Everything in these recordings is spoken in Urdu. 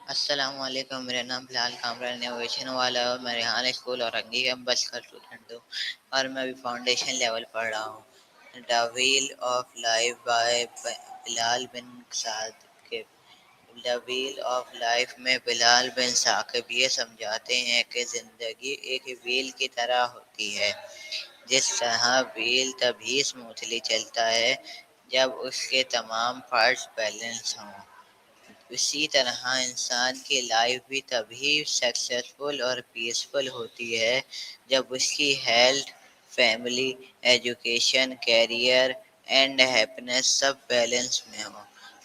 السلام علیکم، میرا نام بلال کامران انوویشن والا ہے اور میں ریحان اسکول اور رنگی کیمپس کا اسٹوڈنٹ ہوں اور میں ابھی فاؤنڈیشن لیول پڑھ رہا ہوں۔ The wheel of life by Bilal bin Saqib. The wheel of life میں بلال بن ثاقب یہ سمجھاتے ہیں کہ زندگی ایک ویل کی طرح ہوتی ہے۔ جس طرح ویل تبھی اسموتھلی چلتا ہے جب اس کے تمام پارٹس بیلنس ہوں، اسی طرح انسان کی لائف بھی تبھی سکسیسفل اور پیسفل ہوتی ہے جب اس کی health, family, education, career and happiness سب بیلنس میں ہو۔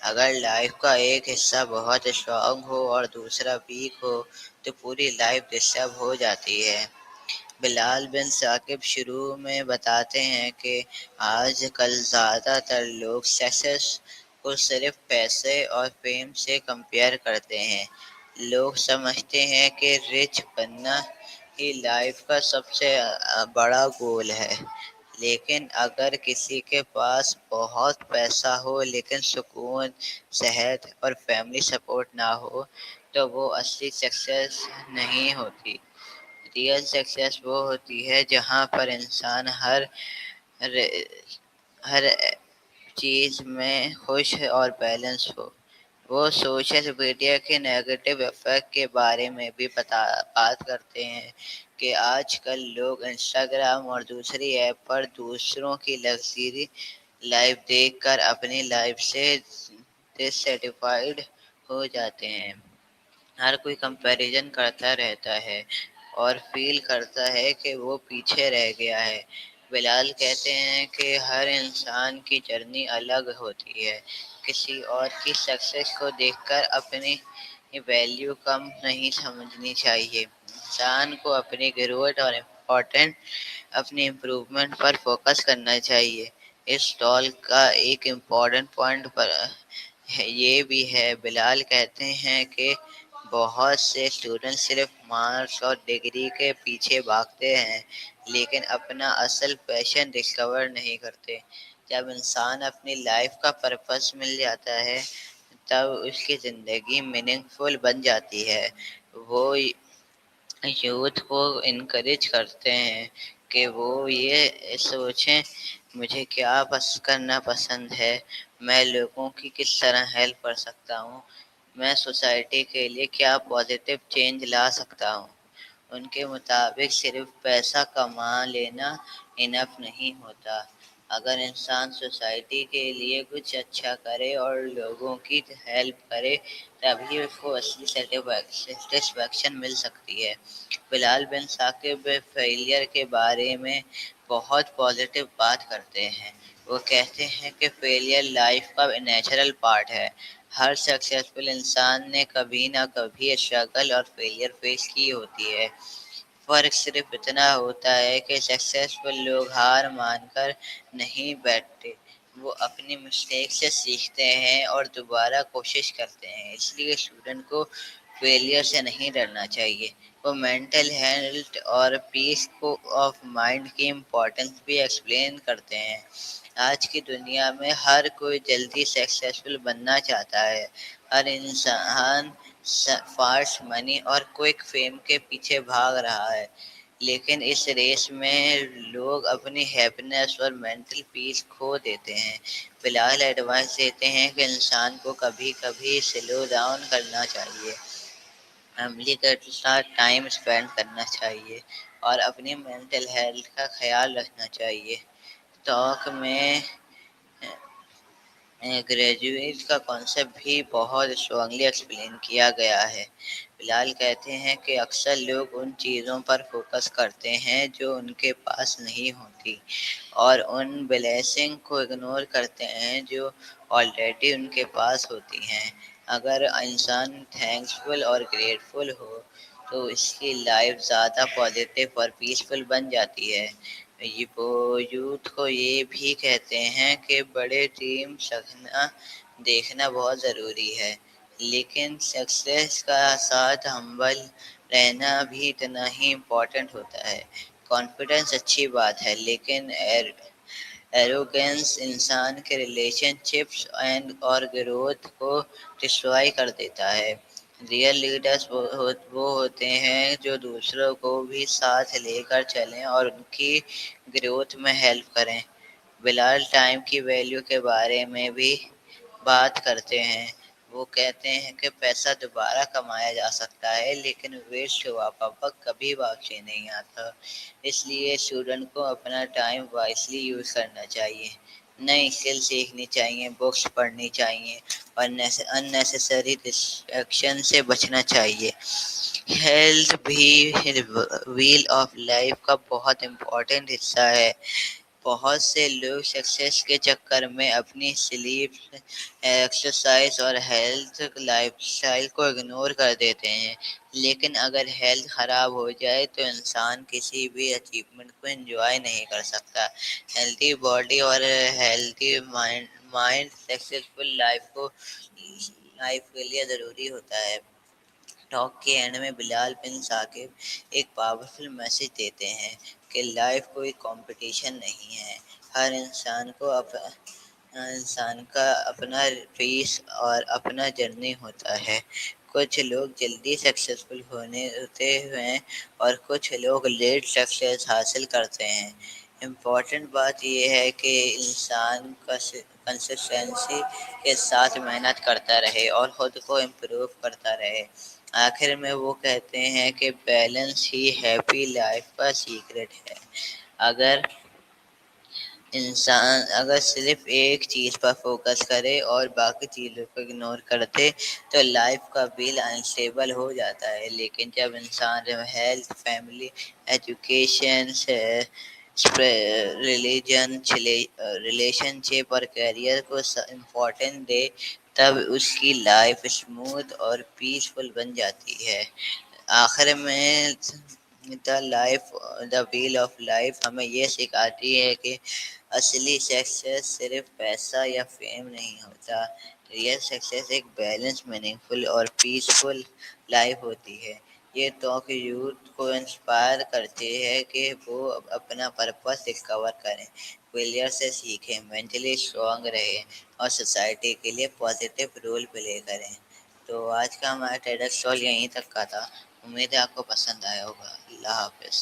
اگر لائف کا ایک حصہ بہت اسٹرانگ ہو اور دوسرا ویک ہو تو پوری لائف ڈسٹرب ہو جاتی ہے۔ بلال بن ثاقب شروع میں بتاتے ہیں کہ آج کل زیادہ تر لوگ سکسیس کو صرف پیسے اور فیم سے کمپیئر کرتے ہیں۔ لوگ سمجھتے ہیں کہ رچ بننا ہی لائف کا سب سے بڑا گول ہے، لیکن اگر کسی کے پاس بہت پیسہ ہو لیکن سکون، صحت اور فیملی سپورٹ نہ ہو تو وہ اصلی سکسیس نہیں ہوتی۔ ریئل سکسیس وہ ہوتی ہے جہاں پر انسان ہر چیز میں خوش اور بیلنس ہو۔ وہ سوشل میڈیا کے نیگیٹو افیکٹ کے بارے میں بھی بات کرتے ہیں کہ آج کل لوگ انسٹاگرام اور دوسری ایپ پر دوسروں کی لگژری لائف دیکھ کر اپنی لائف سے ڈسسیٹیسفائیڈ ہو جاتے ہیں۔ ہر کوئی کمپیریزن کرتا رہتا ہے اور فیل کرتا ہے کہ وہ پیچھے رہ گیا ہے۔ بلال کہتے ہیں کہ ہر انسان کی جرنی الگ ہوتی ہے۔ کسی اور کی سکسیس کو دیکھ کر اپنی ویلیو کم نہیں سمجھنی چاہیے۔ انسان کو اپنی گروتھ اور اپنی امپروومنٹ پر فوکس کرنا چاہیے۔ اس ٹال کا ایک امپورٹنٹ پوائنٹ یہ بھی ہے۔ بلال کہتے ہیں کہ بہت سے اسٹوڈنٹ صرف مارکس اور ڈگری کے پیچھے بھاگتے ہیں لیکن اپنا اصل پیشن ڈسکور نہیں کرتے۔ جب انسان اپنی لائف کا پرپس مل جاتا ہے تب اس کی زندگی میننگ فل بن جاتی ہے۔ وہ یوتھ کو انکریج کرتے ہیں کہ وہ یہ سوچیں مجھے کیا کرنا پسند ہے، میں لوگوں کی کس طرح ہیلپ کر سکتا ہوں، میں سوسائٹی کے لیے کیا پازیٹیو چینج لا سکتا ہوں۔ ان کے مطابق صرف پیسہ کما لینا انف نہیں ہوتا۔ اگر انسان سوسائٹی کے لیے کچھ اچھا کرے اور لوگوں کی ہیلپ کرے تبھی اس کو اصلی سیٹسفیکشن مل سکتی ہے۔ بلال بن ثاقب فیلئر کے بارے میں بہت پازیٹیو بات کرتے ہیں۔ وہ کہتے ہیں کہ فیلئر لائف کا نیچرل پارٹ ہے۔ ہر سکسیسفل انسان نے کبھی نہ کبھی اسٹرگل اور فیلئر فیس کی ہوتی ہے۔ فرق صرف اتنا ہوتا ہے کہ سکسیسفل لوگ ہار مان کر نہیں بیٹھتے، وہ اپنی مسٹیک سے سیکھتے ہیں اور دوبارہ کوشش کرتے ہیں۔ اس لیے اسٹوڈنٹ کو فیلئر سے نہیں ڈرنا چاہیے۔ وہ مینٹل ہیلتھ اور پیس آف مائنڈ کی امپورٹنس بھی ایکسپلین کرتے ہیں۔ آج کی دنیا میں ہر کوئی جلدی سکسیسفل بننا چاہتا ہے۔ ہر انسان فاسٹ منی اور کوئک فیم کے پیچھے بھاگ رہا ہے، لیکن اس ریس میں لوگ اپنی ہیپینس اور مینٹل پیس کھو دیتے ہیں۔ بلال ایڈوائس دیتے ہیں کہ انسان کو کبھی کبھی سلو ڈاؤن کرنا چاہیے، فیملی کے ساتھ ٹائم اسپینڈ کرنا چاہیے اور اپنی مینٹل ہیلتھ کا خیال رکھنا چاہیے۔ ٹاک میں گریجویٹ کا کانسیپٹ بھی بہت اسٹرانگلی ایکسپلین کیا گیا ہے۔ بلال کہتے ہیں کہ اکثر لوگ ان چیزوں پر فوکس کرتے ہیں جو ان کے پاس نہیں ہوتی اور ان بلیسنگ کو اگنور کرتے ہیں جو آلریڈی ان کے پاس ہوتی ہیں۔ اگر انسان تھینکفل اور گریٹفل ہو تو اس کی لائف زیادہ پازیٹیو اور پیسفل بن جاتی ہے۔ وہ یوتھ کو یہ بھی کہتے ہیں کہ بڑے ڈریم سپنا دیکھنا بہت ضروری ہے، لیکن سکسیس کا ساتھ ہمبل رہنا بھی اتنا ہی امپورٹنٹ ہوتا ہے۔ کانفیڈنس اچھی بات ہے لیکن ایروگینس انسان کے ریلیشن شپس اور گروتھ کو ڈسٹرائے کر دیتا ہے۔ ریئل لیڈرز وہ ہوتے ہیں جو دوسروں کو بھی ساتھ لے کر چلیں اور ان کی گروتھ میں ہیلپ کریں۔ بلال ٹائم کی ویلیو کے بارے میں بھی بات کرتے ہیں۔ وہ کہتے ہیں کہ پیسہ دوبارہ کمایا جا سکتا ہے لیکن ویسٹ ہوا وقت کبھی واپسی نہیں آتا۔ اس لیے اسٹوڈنٹ کو اپنا ٹائم وائسلی یوز کرنا چاہیے، نئی اسکل سیکھنی چاہیے، بکس پڑھنی چاہیے اور اننیسیسری ڈسٹریکشن سے بچنا چاہیے۔ ہیلتھ بھی ویل آف لائف کا بہت امپورٹنٹ حصہ ہے۔ بہت سے لوگ سکسیس کے چکر میں اپنی سلیپ، ایکسرسائز اور ہیلتھ لائف اسٹائل کو اگنور کر دیتے ہیں، لیکن اگر ہیلتھ خراب ہو جائے تو انسان کسی بھی اچیومنٹ کو انجوائے نہیں کر سکتا۔ ہیلتھی باڈی اور ہیلتھی مائنڈ سکسیسفل لائف کے لیے ضروری ہوتا ہے۔ ٹاک کے اینڈ میں بلال بن ثاقب ایک پاورفل میسج دیتے ہیں کہ لائف کوئی کمپٹیشن نہیں ہے۔ ہر انسان کا اپنا پیس اور اپنا جرنی ہوتا ہے۔ کچھ لوگ جلدی سکسیسفل ہوتے ہیں اور کچھ لوگ لیٹ سکسیس حاصل کرتے ہیں۔ امپورٹنٹ بات یہ ہے کہ انسان کنسسٹنسی کے ساتھ محنت کرتا رہے اور خود کو امپروو کرتا رہے۔ آخر میں وہ کہتے ہیں کہ بیلنس ہی ہیپی لائف کا سیکرٹ ہے۔ اگر صرف ایک چیز پر فوکس کرے اور باقی چیزوں کو اگنور کر دے تو لائف کا بیل انسٹیبل ہو جاتا ہے، لیکن جب انسان ہیلتھ، فیملی، ایجوکیشن، ریلیشن شپ اور کیریئر کو امپورٹنٹ دے تب اس کی لائف اسموتھ اور پیسفل بن جاتی ہے۔ آخر میں دا ویل آف لائف ہمیں یہ سکھاتی ہے کہ اصلی سکسیس صرف پیسہ یا فیم نہیں ہوتا۔ ریئل سکسیس ایک بیلنس، میننگ فل اور پیسفل لائف ہوتی ہے۔ یہ ٹاک یوتھ کو انسپائر کرتے ہیں کہ وہ اپنا پرپس ڈسکور کریں، فیلئر سے سیکھیں، مینٹلی اسٹرانگ رہیں اور سوسائٹی کے لیے پازیٹیو رول پلے کریں۔ تو آج کا ہمارا ٹیڈکس ٹاک یہیں تک کا تھا۔ امید ہے آپ کو پسند آیا ہوگا۔ اللہ حافظ۔